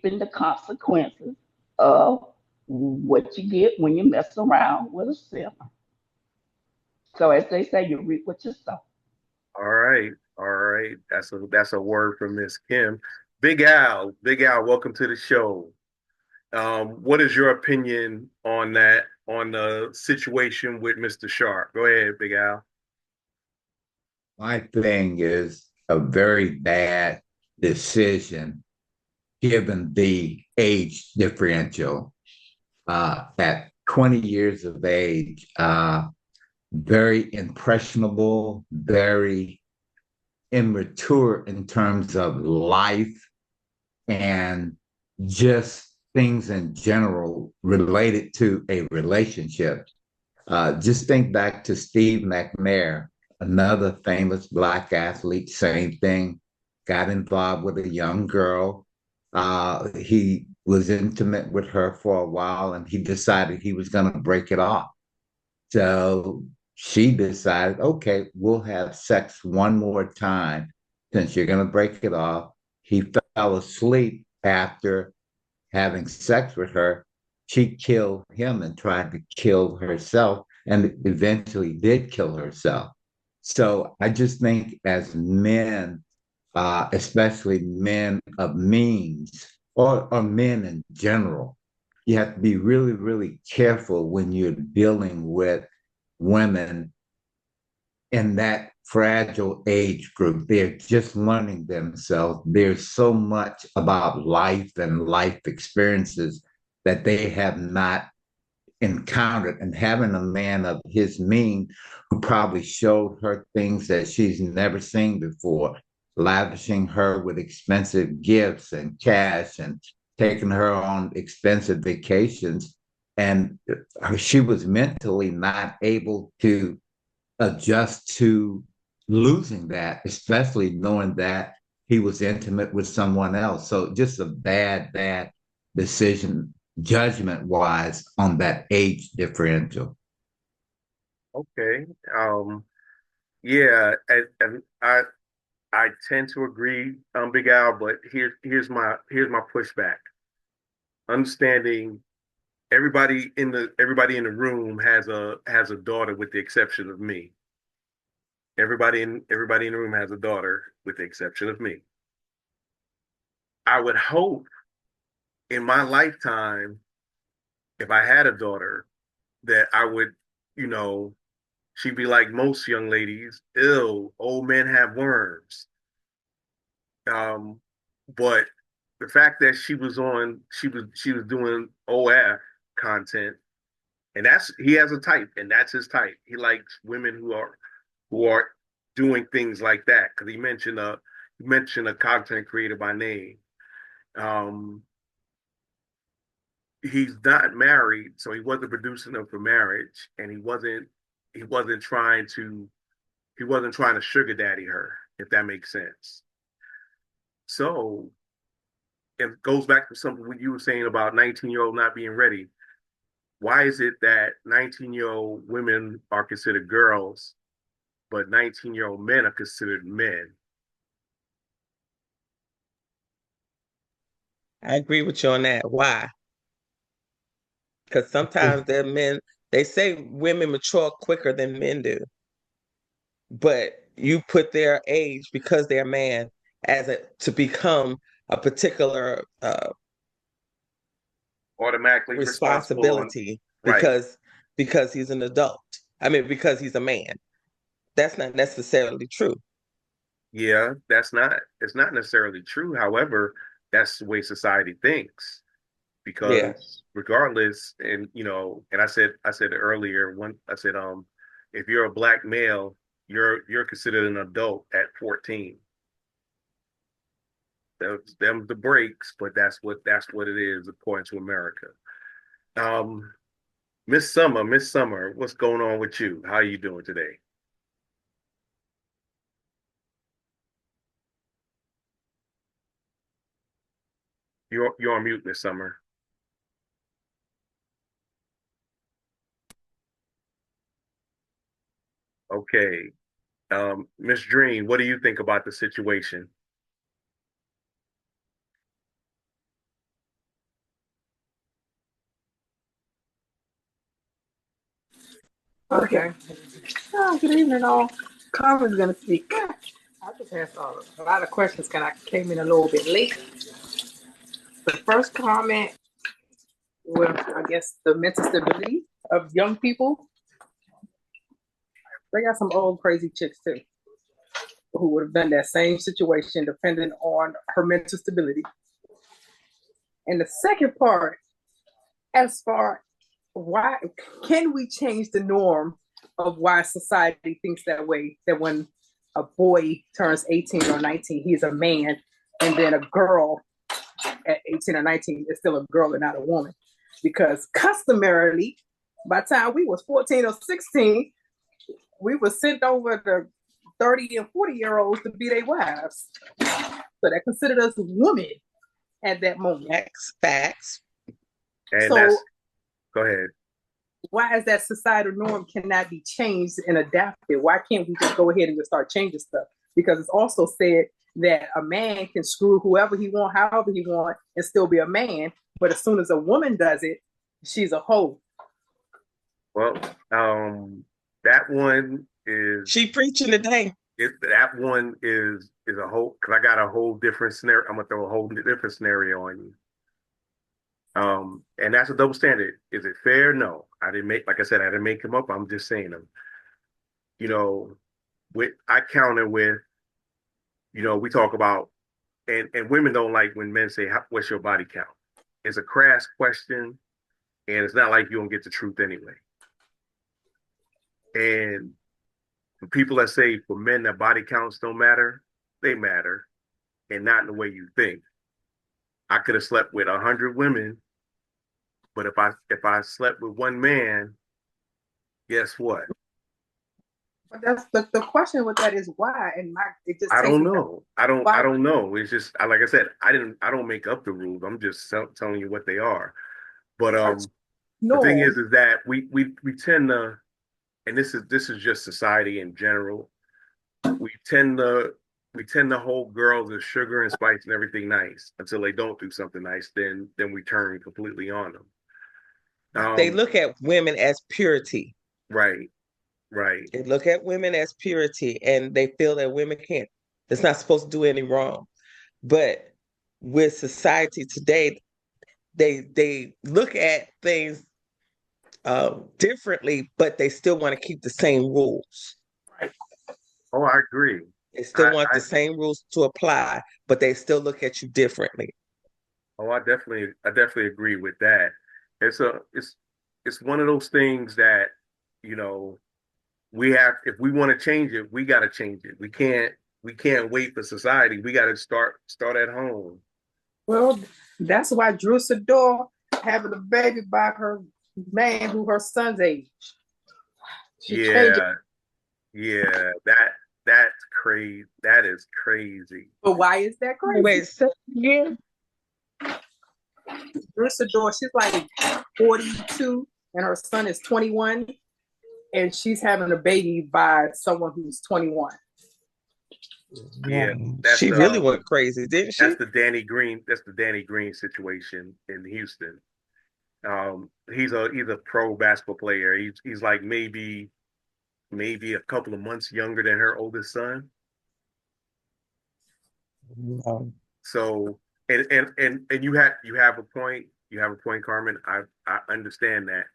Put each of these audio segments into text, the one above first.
reaping the consequences of what you get when you mess around with a simp. So as they say, you reap what you sow. All right, all right. That's a word from Miss Kim. Big Al, welcome to the show. What is your opinion on that, on the situation with Mr. Sharpe? Go ahead, Big Al. My thing is a very bad decision given the age differential. At 20 years of age, very impressionable, very immature in terms of life and just things in general related to a relationship. Just think back to Steve McNair, another famous Black athlete, same thing, got involved with a young girl. He was intimate with her for a while and he decided he was going to break it off. So she decided, okay, we'll have sex one more time since you're going to break it off. He fell asleep after having sex with her. She killed him and tried to kill herself and eventually did kill herself. So I just think as men, especially men of means or men in general, you have to be really, really careful when you're dealing with women in that fragile age group. They're just learning themselves. There's so much about life and life experiences that they have not encountered. And having a man of his mean who probably showed her things that she's never seen before, lavishing her with expensive gifts and cash and taking her on expensive vacations. And she was mentally not able to adjust to losing that, especially knowing that he was intimate with someone else. So just a bad, bad decision, judgment wise, on that age differential. Okay. Yeah, and I tend to agree, Big Al, but here's my pushback. Understanding everybody in the room has a daughter with the exception of me. Everybody in the room has a daughter with the exception of me. I would hope in my lifetime, if I had a daughter, that I would, you know, she'd be like most young ladies, ill, old men have worms. Um, but the fact that she was doing OF content, and that's he has a type, and that's his type. He likes women who are doing things like that because he mentioned a content creator by name. Um, he's not married, so he wasn't producing them for marriage, and he wasn't trying to he wasn't trying to sugar daddy her, if that makes sense. So it goes back to something what you were saying about 19-year-old not being ready. Why is it that 19-year-old women are considered girls, but 19-year-old men are considered men? I agree with you on that. Why? Because sometimes the men, they say women mature quicker than men do, but you put their age because they're a man as a to become a particular Automatically responsible and responsibility right. because he's an adult. I mean, because he's a man. That's not necessarily true. Yeah, it's not necessarily true. However, that's the way society thinks. Yeah. Because regardless, and I said it earlier when I said, if you're a black male, you're considered an adult at 14. Them the breaks, but that's what it is according to America. Um, Miss Summer, what's going on with you? How are you doing today? You're on mute, Miss Summer. Okay. Miss Dream, what do you think about the situation? Okay. Good evening, all. Carmen's gonna speak. I just have a lot of questions. I came in a little bit late. The first comment was, I guess, the mental stability of young people. They got some old crazy chicks too, who would have done that same situation depending on her mental stability. And the second part, as far why can we change the norm of why society thinks that way, that when a boy turns 18 or 19, he's a man, and then a girl at 18 or 19 is still a girl and not a woman? Because customarily, by the time we was 14 or 16, we were sent over to 30 and 40-year-olds to be their wives. So that considered us women at that moment. Facts. And So go ahead. Why is that societal norm cannot be changed and adapted? Why can't we just go ahead and just start changing stuff? Because it's also said that a man can screw whoever he want, however he want, and still be a man. But as soon as a woman does it, she's a hoe. Well, that one is She preaching today. That one is a whole, because I got a whole different scenario. I'm gonna throw a whole different scenario on you. And that's a double standard. Is it fair? No. I didn't make them up. I'm just saying them. I counter with, we talk about, and women don't like when men say, what's your body count? It's a crass question, and it's not like you don't get the truth anyway. And for people that say for men that body counts don't matter, they matter, and not in the way you think. I could have slept with 100 women, but if I slept with one man, guess what? But that's the question with that is why, and I don't know. I don't know. It's just like I said, I don't make up the rules. I'm just telling you what they are. But the thing is that we tend to, and this is just society in general. We tend to hold girls as sugar and spice and everything nice until they don't do something nice. Then we turn completely on them. They look at women as purity. Right. They look at women as purity, and they feel that women can't. It's not supposed to do any wrong. But with society today, they look at things differently, but they still want to keep the same rules. Right. Oh, I agree. They still want the same rules to apply, but they still look at you differently. Oh, I definitely agree with that. It's one of those things that, we have, if we want to change it, we got to change it. We can't wait for society. We got to start at home. Well, that's why Drew Sador having a baby by her man who her son's age. Yeah, that's crazy. That is crazy. But why is that crazy? Wait, say again. Drew Sador, she's like 42 and her son is 21, and she's having a baby by someone who's 21. Yeah, she really went crazy, didn't she? That's the Danny Green situation in Houston. He's a pro basketball player. He's like maybe a couple of months younger than her oldest son. So and you have a point. You have a point, Carmen. I understand that,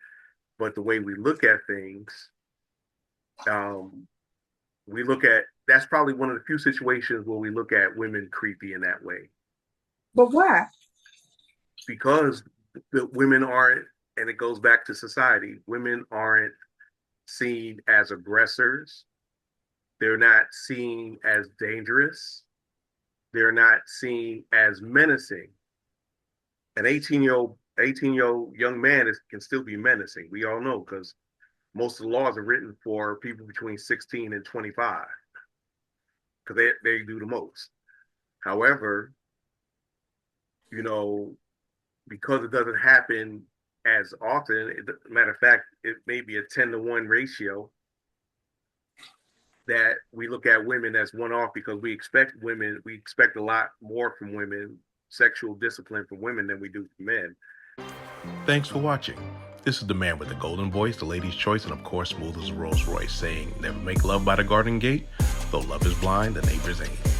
but the way we look at things, that's probably one of the few situations where we look at women creepy in that way. But why? Because the women aren't, and it goes back to society. Women aren't seen as aggressors. They're not seen as dangerous. They're not seen as menacing. An 18-year-old young man can still be menacing. We all know, because most of the laws are written for people between 16 and 25, because they do the most. However, because it doesn't happen as often, matter of fact, it may be a 10-to-1 ratio, that we look at women as one-off, because we expect a lot more from women, sexual discipline from women, than we do from men. Thanks for watching. This is the man with the golden voice, the lady's choice, and of course, smooth as a Rolls Royce, saying, never make love by the garden gate, though love is blind, the neighbors ain't.